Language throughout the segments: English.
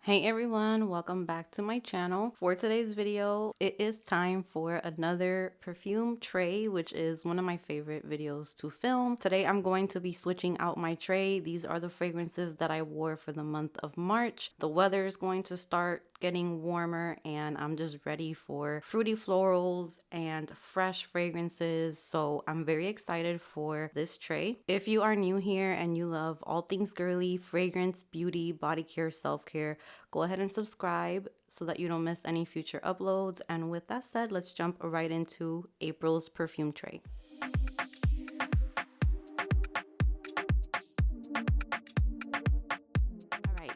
Hey everyone, welcome back to my channel. For today's video, it is time for another perfume tray, which is one of my favorite videos to film. Today I'm going to be switching out my tray. These are the fragrances that I wore for the month of March. The weather is going to start getting warmer and I'm just ready for fruity florals and fresh fragrances, so I'm very excited for this tray. If you are new here and you love all things girly, fragrance, beauty, body care, self-care, go ahead and subscribe so that you don't miss any future uploads. And with that said, let's jump right into April's perfume tray.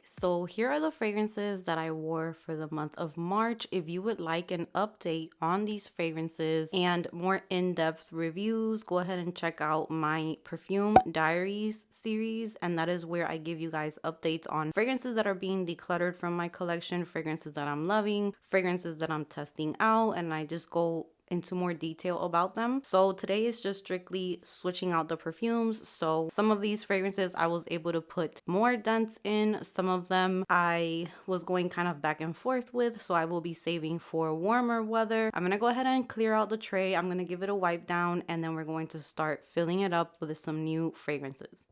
So here are the fragrances that I wore for the month of March. If you would like an update on these fragrances and more in-depth reviews, go ahead and check out my Perfume Diaries series, and that is where I give you guys updates on fragrances that are being decluttered from my collection, fragrances that I'm loving, fragrances that I'm testing out, and I just go into more detail about them. So today is just strictly switching out the perfumes. So some of these fragrances I was able to put more dents in. Some of them I was going kind of back and forth with, so I will be saving for warmer weather. I'm gonna go ahead and clear out the tray. I'm gonna give it a wipe down, and then we're going to start filling it up with some new fragrances.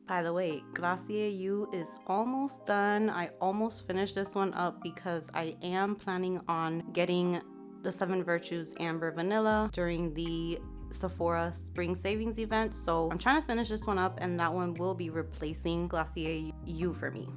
By the way, Glacier U is almost done. I almost finished this one up because I am planning on getting the 7 Virtues Amber Vanilla during the Sephora Spring Savings event. So I'm trying to finish this one up, and that one will be replacing Glacier U for me.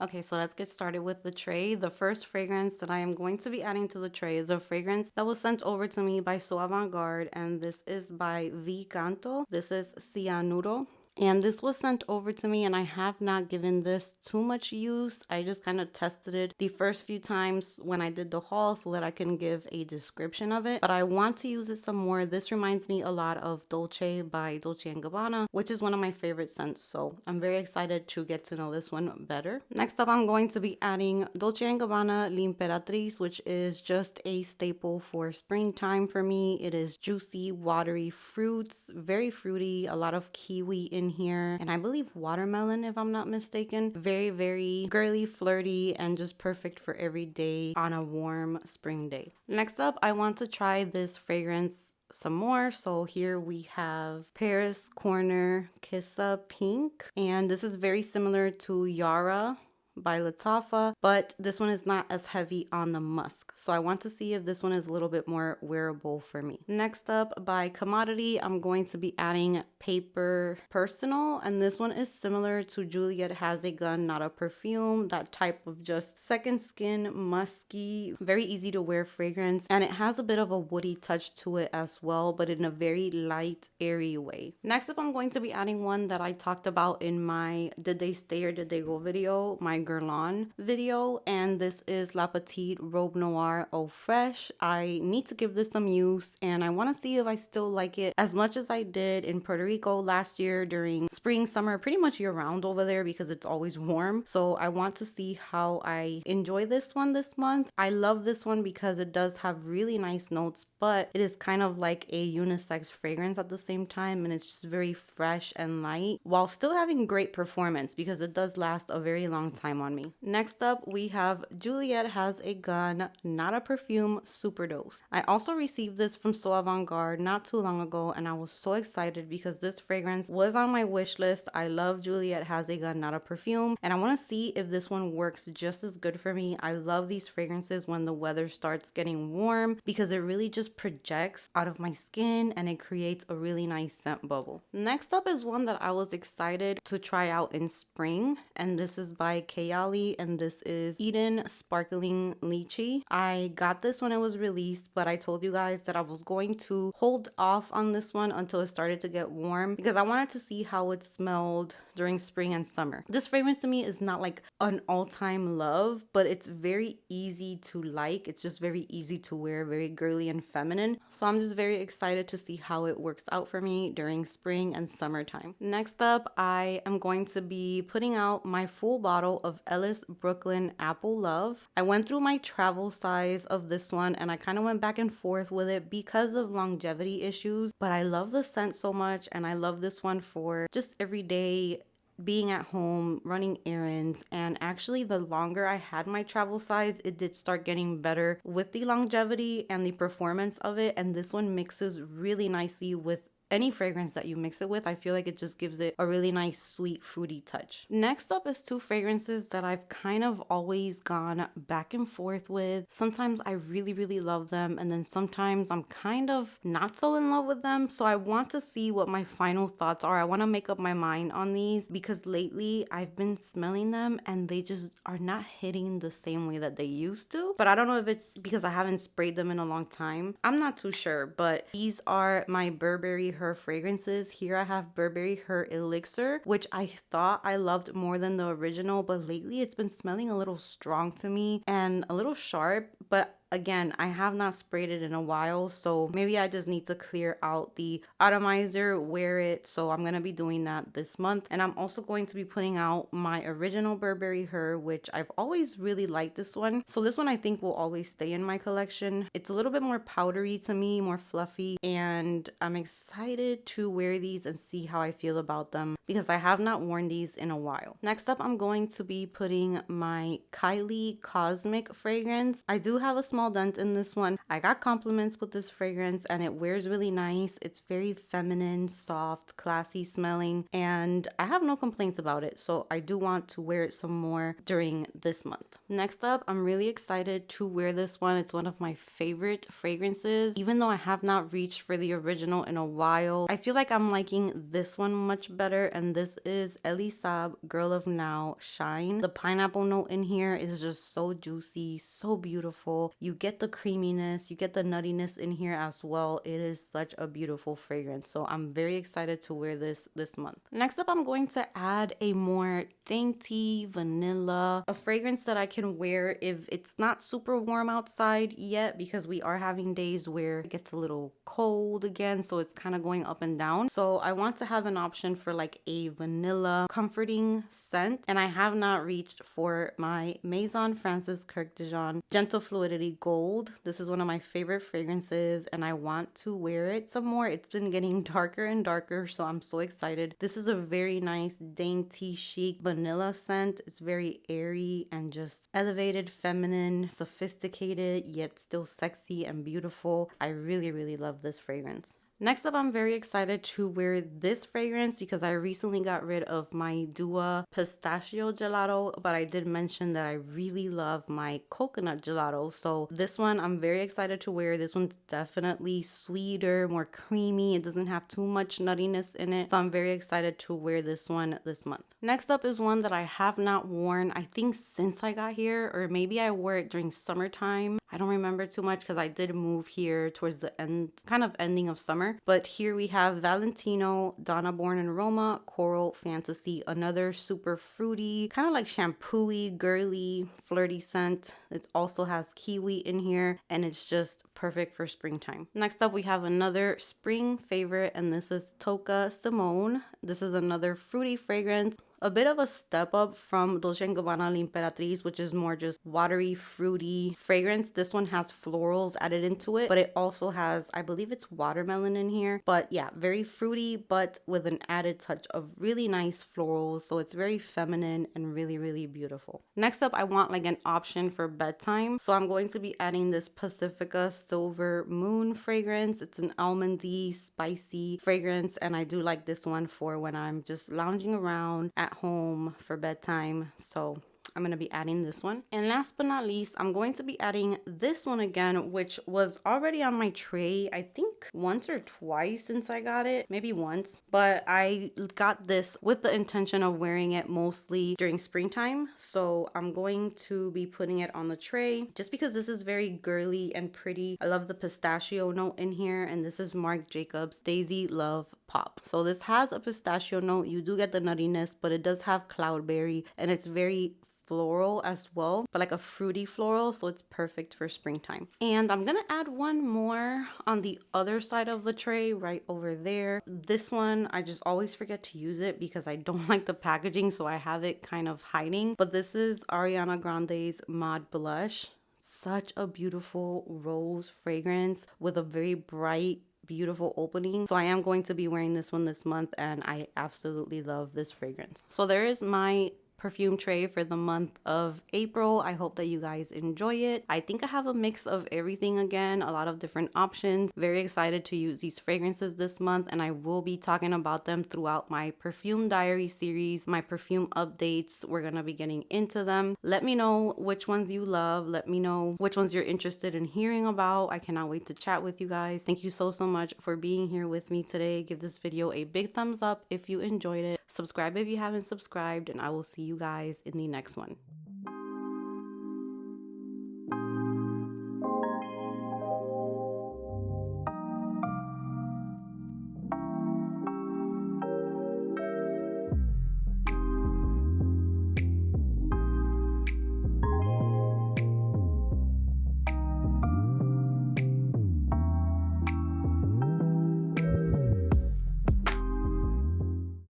Okay, so let's get started with the tray. The first fragrance that I am going to be adding to the tray is a fragrance that was sent over to me by So Avant-Garde, and this is by V Canto. This is Cianuro. And this was sent over to me, and I have not given this too much use. I just kind of tested it the first few times when I did the haul so that I can give a description of it. But I want to use it some more. This reminds me a lot of Dolce by Dolce & Gabbana, which is one of my favorite scents. So I'm very excited to get to know this one better. Next up, I'm going to be adding Dolce & Gabbana L'Imperatrice, which is just a staple for springtime for me. It is juicy, watery fruits, very fruity, a lot of kiwi in here, and I believe watermelon if I'm not mistaken. Very, very girly, flirty, and just perfect for every day on a warm spring day. Next up, I want to try this fragrance some more. So here we have Paris Corner Kissa Pink, and this is very similar to Yara by Lattafa, but this one is not as heavy on the musk. So I want to see if this one is a little bit more wearable for me. Next up, by Commodity, I'm going to be adding Paper Personal, and this one is similar to Juliet Has a Gun, Not a Perfume, that type of just second skin, musky, very easy to wear fragrance, and it has a bit of a woody touch to it as well, but in a very light, airy way. Next up, I'm going to be adding one that I talked about in my Did They Stay or Did They Go video, my GUERLAIN video, and this is La Petite Robe Noire Eau Fraiche. I need to give this some use, and I want to see if I still like it as much as I did in Puerto Rico last year during spring, summer, pretty much year round over there because it's always warm. So I want to see how I enjoy this one this month. I love this one because it does have really nice notes, but it is kind of like a unisex fragrance at the same time, and it's just very fresh and light while still having great performance because it does last a very long time on me. Next up, we have Juliet Has a Gun, Not a Perfume Superdose. I also received this from So Avant-Garde not too long ago, and I was so excited because this fragrance was on my wish list. I love Juliet Has a Gun, Not a Perfume, and I want to see if this one works just as good for me. I love these fragrances when the weather starts getting warm because it really just projects out of my skin and it creates a really nice scent bubble. Next up is one that I was excited to try out in spring, and this is by Kayali, and this is Eden Sparkling Lychee. I got this when it was released, but I told you guys that I was going to hold off on this one until it started to get warm because I wanted to see how it smelled during spring and summer. This fragrance to me is not like an all-time love, but it's very easy to like. It's just very easy to wear, very girly and feminine. So I'm just very excited to see how it works out for me during spring and summertime. Next up, I am going to be putting out my full bottle of of Ellis Brooklyn Apple Love. I went through my travel size of this one and I kind of went back and forth with it because of longevity issues, but I love the scent so much and I love this one for just everyday being at home, running errands. And actually, the longer I had my travel size, it did start getting better with the longevity and the performance of it. And this one mixes really nicely with any fragrance that you mix it with. I feel like it just gives it a really nice sweet fruity touch. Next up is two fragrances that I've kind of always gone back and forth with. Sometimes I really love them, and then sometimes I'm kind of not so in love with them. So I want to see what my final thoughts are. I want to make up my mind on these because lately I've been smelling them and they just are not hitting the same way that they used to. But I don't know if it's because I haven't sprayed them in a long time. I'm not too sure, but these are my Burberry Her fragrances. Here I have Burberry Her Elixir, which I thought I loved more than the original, but lately it's been smelling a little strong to me and a little sharp. But again, I have not sprayed it in a while, so maybe I just need to clear out the atomizer, wear it. So I'm going to be doing that this month. And I'm also going to be putting out my original Burberry Her, which I've always really liked this one. So this one I think will always stay in my collection. It's a little bit more powdery to me, more fluffy, and I'm excited to wear these and see how I feel about them because I have not worn these in a while. Next up, I'm going to be putting my Kylie Cosmic fragrance. I do have a small dent in this one. I got compliments with this fragrance and it wears really nice. It's very feminine, soft, classy smelling, and I have no complaints about it. So I do want to wear it some more during this month. Next up, I'm really excited to wear this one. It's one of my favorite fragrances. Even though I have not reached for the original in a while, I feel like I'm liking this one much better, and this is Elie Saab Girl of Now Shine. The pineapple note in here is just so juicy, so beautiful. You get the creaminess, you get the nuttiness in here as well. It is such a beautiful fragrance. So I'm very excited to wear this month. Next up, I'm going to add a more dainty vanilla, a fragrance that I can wear if it's not super warm outside yet, because we are having days where it gets a little cold again, so it's kind of going up and down. So I want to have an option for like a vanilla comforting scent, and I have not reached for my Maison Francis Kirk Dijon Gentle Fluidity Gold. This is one of my favorite fragrances and I want to wear it some more. It's been getting darker and darker, so I'm so excited. This is a very nice, dainty, chic vanilla scent. It's very airy and just elevated, feminine, sophisticated, yet still sexy and beautiful. I really love this fragrance. Next up, I'm very excited to wear this fragrance because I recently got rid of my Dua Pistachio Gelato, but I did mention that I really love my coconut gelato. So this one, I'm very excited to wear. This one's definitely sweeter, more creamy. It doesn't have too much nuttiness in it. So I'm very excited to wear this one this month. Next up is one that I have not worn, I think, since I got here, or maybe I wore it during summertime. I don't remember too much because I did move here towards the end, kind of ending of summer. But here we have Valentino Donna Born in Roma Coral Fantasy, another super fruity, kind of like shampoo-y, girly, flirty scent. It also has kiwi in here and it's just perfect for springtime. Next up, we have another spring favorite, and this is TOCCA Simone. This is another fruity fragrance. A bit of a step up from Dolce & Gabbana L'Imperatrice, which is more just watery, fruity fragrance. This one has florals added into it, but it also has, I believe it's watermelon in here. But yeah, very fruity, but with an added touch of really nice florals. So it's very feminine and really beautiful. Next up, I want like an option for bedtime. So I'm going to be adding this Pacifica Silver Moon fragrance. It's an almondy, spicy fragrance, and I do like this one for when I'm just lounging around at home for bedtime. So I'm going to be adding this one. And last but not least, I'm going to be adding this one again, which was already on my tray, I think once or twice since I got it, maybe once. But I got this with the intention of wearing it mostly during springtime. So I'm going to be putting it on the tray just because this is very girly and pretty. I love the pistachio note in here, and this is Marc Jacobs Daisy Love Pop. So this has a pistachio note. You do get the nuttiness, but it does have cloudberry, and it's very floral as well, but like a fruity floral, so it's perfect for springtime. And I'm gonna add one more on the other side of the tray right over there. This one, I just always forget to use it because I don't like the packaging, so I have it kind of hiding. But this is Ariana Grande's Mod Blush. Such a beautiful rose fragrance with a very bright, beautiful opening. So I am going to be wearing this one this month, and I absolutely love this fragrance. So there is my perfume tray for the month of April. I hope that you guys enjoy it. I think I have a mix of everything again, a lot of different options. Very excited to use these fragrances this month, and I will be talking about them throughout my perfume diary series, my perfume updates. We're gonna be getting into them. Let me know which ones you love. Let me know which ones you're interested in hearing about. I cannot wait to chat with you guys. Thank you so much for being here with me today. Give this video a big thumbs up if you enjoyed it. Subscribe if you haven't subscribed, and I will see you guys in the next one.